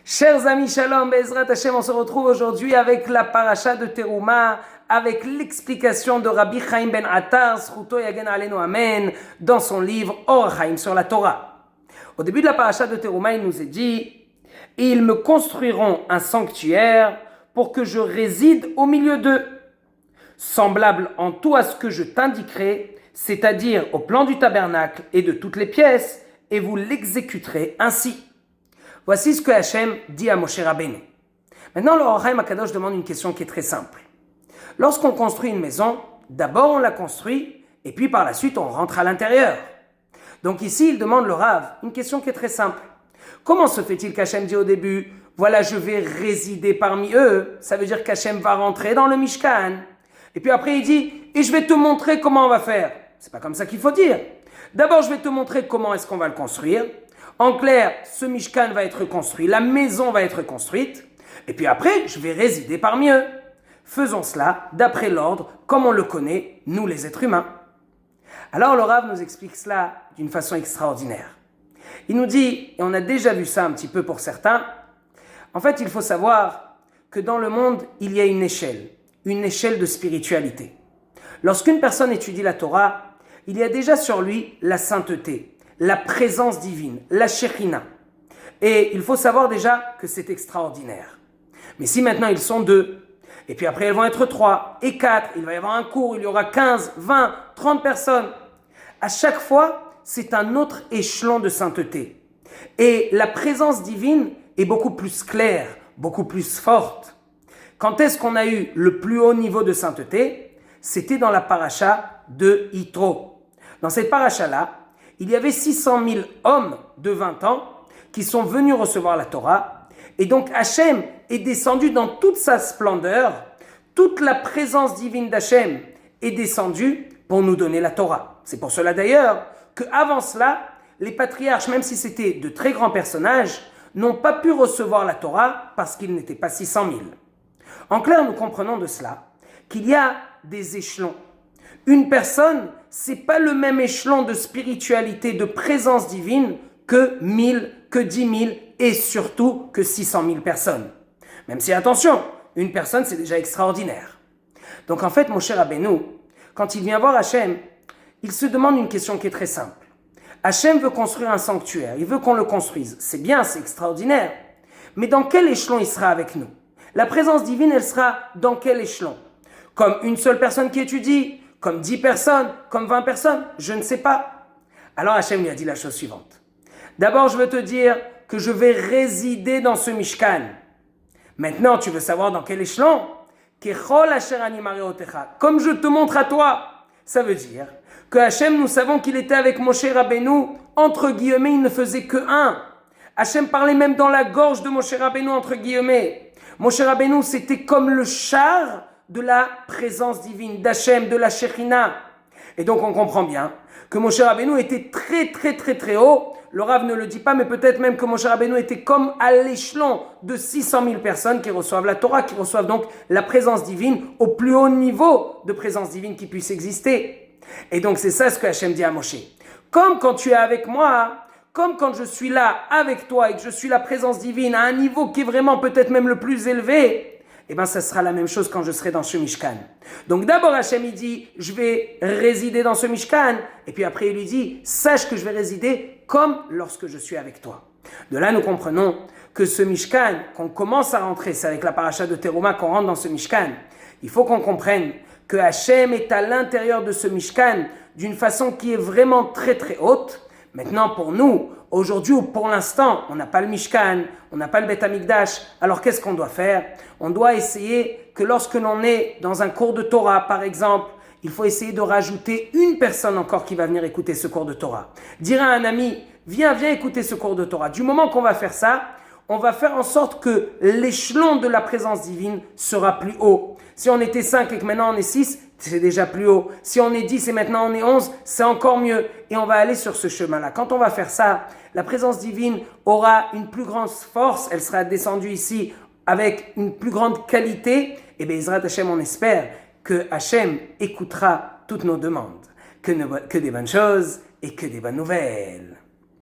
Chers amis, shalom, Bezrat Hashem, on se retrouve aujourd'hui avec la paracha de Teruma, avec l'explication de Rabbi Chaim ben Attar, Zchuto Yagen Aleinu Amen, dans son livre Or Chaim sur la Torah. Au début de la paracha de Teruma, il nous est dit « Ils me construiront un sanctuaire pour que je réside au milieu d'eux, semblable en tout à ce que je t'indiquerai, c'est-à-dire au plan du tabernacle et de toutes les pièces, et vous l'exécuterez ainsi. » Voici ce que Hachem dit à Moshe Rabbeinu. Maintenant, le Or Chaim HaKadosh demande une question qui est très simple. Lorsqu'on construit une maison, d'abord on la construit, et puis par la suite on rentre à l'intérieur. Donc ici, il demande le Rav une question qui est très simple. Comment se fait-il qu'Hachem dit au début, voilà, je vais résider parmi eux, ça veut dire qu'Hachem va rentrer dans le Mishkan. Et puis après il dit, et je vais te montrer comment on va faire. C'est pas comme ça qu'il faut dire. D'abord, je vais te montrer comment est-ce qu'on va le construire. En clair, ce Mishkan va être construit, la maison va être construite, et puis après, je vais résider parmi eux. Faisons cela d'après l'ordre, comme on le connaît, nous les êtres humains. Alors le Rav nous explique cela d'une façon extraordinaire. Il nous dit, et on a déjà vu ça un petit peu pour certains, en fait, il faut savoir que dans le monde, il y a une échelle de spiritualité. Lorsqu'une personne étudie la Torah, il y a déjà sur lui la sainteté, la présence divine, la Shekhina. Et il faut savoir déjà que c'est extraordinaire. Mais si maintenant ils sont 2, et puis après ils vont être 3 et 4, il va y avoir un cours, il y aura 15, 20, 30 personnes. À chaque fois, c'est un autre échelon de sainteté. Et la présence divine est beaucoup plus claire, beaucoup plus forte. Quand est-ce qu'on a eu le plus haut niveau de sainteté? C'était dans la paracha de Yitro. Dans cette paracha-là, il y avait 600 000 hommes de 20 ans qui sont venus recevoir la Torah. Et donc Hachem est descendu dans toute sa splendeur. Toute la présence divine d'Hachem est descendue pour nous donner la Torah. C'est pour cela d'ailleurs qu'avant cela, les patriarches, même si c'était de très grands personnages, n'ont pas pu recevoir la Torah parce qu'ils n'étaient pas 600 000. En clair, nous comprenons de cela qu'il y a des échelons. Une personne, c'est pas le même échelon de spiritualité, de présence divine que 1000, que 10 000 et surtout que 600 000 personnes. Même si, attention, une personne, c'est déjà extraordinaire. Donc en fait, Moshe Rabbeinu, quand il vient voir Hachem, il se demande une question qui est très simple. Hachem veut construire un sanctuaire, il veut qu'on le construise. C'est bien, c'est extraordinaire. Mais dans quel échelon il sera avec nous? La présence divine, elle sera dans quel échelon? Comme une seule personne qui étudie? Comme 10 personnes, comme 20 personnes, je ne sais pas. Alors Hachem lui a dit la chose suivante. D'abord, je veux te dire que je vais résider dans ce Mishkan. Maintenant, tu veux savoir dans quel échelon? Comme je te montre à toi. Ça veut dire que Hachem, nous savons qu'il était avec Moshe Rabbeinu, entre guillemets, il ne faisait que un. Hachem parlait même dans la gorge de Moshe Rabbeinu, entre guillemets. Moshe Rabbeinu, c'était comme le char de la présence divine, d'Hachem, de la Shekhina. Et donc on comprend bien que Moshe Rabbeinu était très haut. Le Rav ne le dit pas, mais peut-être même que Moshe Rabbeinu était comme à l'échelon de 600 000 personnes qui reçoivent la Torah, qui reçoivent donc la présence divine au plus haut niveau de présence divine qui puisse exister. Et donc c'est ça ce que Hachem dit à Moshe. Comme quand tu es avec moi, comme quand je suis là avec toi et que je suis la présence divine à un niveau qui est vraiment peut-être même le plus élevé, eh bien, ça sera la même chose quand je serai dans ce Mishkan. Donc d'abord, Hachem, il dit, je vais résider dans ce Mishkan. Et puis après, il lui dit, sache que je vais résider comme lorsque je suis avec toi. De là, nous comprenons que ce Mishkan, qu'on commence à rentrer, c'est avec la paracha de Teruma qu'on rentre dans ce Mishkan. Il faut qu'on comprenne que Hachem est à l'intérieur de ce Mishkan d'une façon qui est vraiment très haute. Maintenant, pour nous, aujourd'hui ou pour l'instant, on n'a pas le Mishkan, on n'a pas le Beth Amikdash. Alors qu'est-ce qu'on doit faire? On doit essayer que lorsque l'on est dans un cours de Torah, par exemple, il faut essayer de rajouter une personne encore qui va venir écouter ce cours de Torah. Dire à un ami, viens écouter ce cours de Torah. Du moment qu'on va faire ça, on va faire en sorte que l'échelon de la présence divine sera plus haut. Si on était 5 et que maintenant on est 6, c'est déjà plus haut. Si on est 10 et maintenant on est 11, c'est encore mieux. Et on va aller sur ce chemin-là. Quand on va faire ça, la présence divine aura une plus grande force. Elle sera descendue ici avec une plus grande qualité. Et bien, Bezrat Hashem, on espère que Hashem écoutera toutes nos demandes. Que des bonnes choses et que des bonnes nouvelles.